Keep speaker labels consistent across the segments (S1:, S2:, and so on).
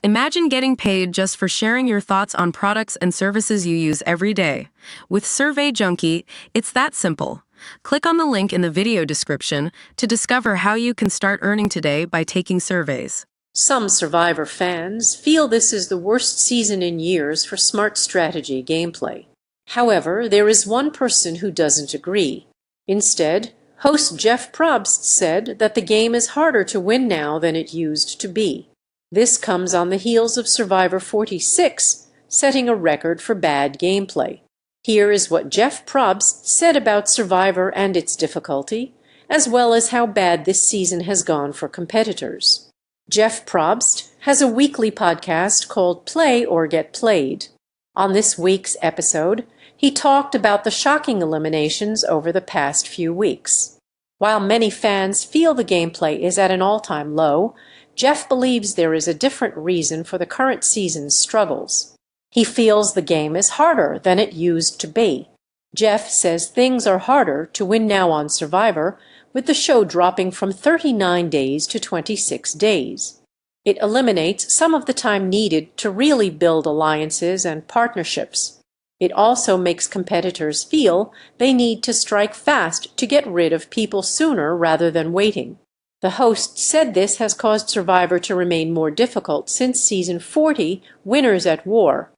S1: Imagine getting paid just for sharing your thoughts on products and services you use every day. With Survey Junkie, it's that simple. Click on the link in the video description to discover how you can start earning today by taking surveys.
S2: Some Survivor fans feel this is the worst season in years for smart strategy gameplay. However, there is one person who doesn't agree. Instead, host Jeff Probst said that the game is harder to win now than it used to be. This comes on the heels of Survivor 46, setting a record for bad gameplay. Here is what Jeff Probst said about Survivor and its difficulty, as well as how bad this season has gone for competitors. Jeff Probst has a weekly podcast called Play or Get Played. On this week's episode, he talked about the shocking eliminations over the past few weeks. While many fans feel the gameplay is at an all-time low, Jeff believes there is a different reason for the current season's struggles. He feels the game is harder than it used to be. Jeff says things are harder to win now on Survivor, with the show dropping from 39 days to 26 days. It eliminates some of the time needed to really build alliances and partnerships. It also makes competitors feel they need to strike fast to get rid of people sooner rather than waiting. The host said this has caused Survivor to remain more difficult since season 40, Winners at War.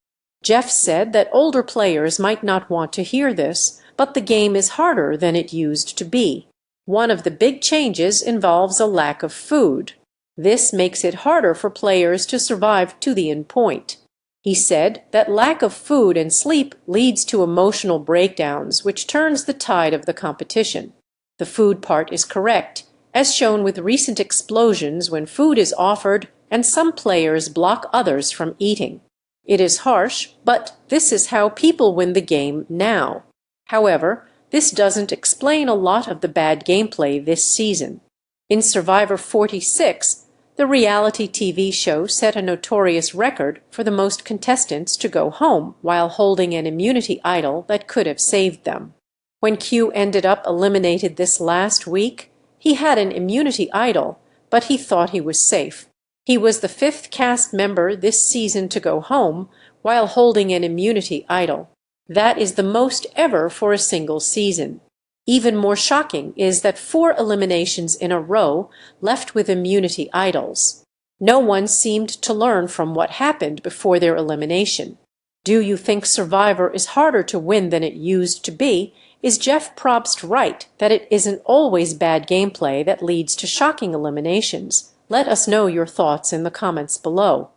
S2: Jeff said that older players might not want to hear this, but the game is harder than it used to be. One of the big changes involves a lack of food. This makes it harder for players to survive to the end point. He said that lack of food and sleep leads to emotional breakdowns, which turns the tide of the competition. The food part is correct, as shown with recent explosions when food is offered and some players block others from eating. It is harsh, but this is how people win the game now. However, this doesn't explain a lot of the bad gameplay this season. In Survivor 46, the reality TV show set a notorious record for the most contestants to go home while holding an immunity idol that could have saved them. When Q ended up eliminated this last week, he had an immunity idol, but he thought he was safe. He was the 5th cast member this season to go home while holding an immunity idol. That is the most ever for a single season. Even more shocking is that 4 eliminations in a row left with immunity idols. No one seemed to learn from what happened before their elimination. Do you think Survivor is harder to win than it used to be? Is Jeff Probst right that it isn't always bad gameplay that leads to shocking eliminations? Let us know your thoughts in the comments below.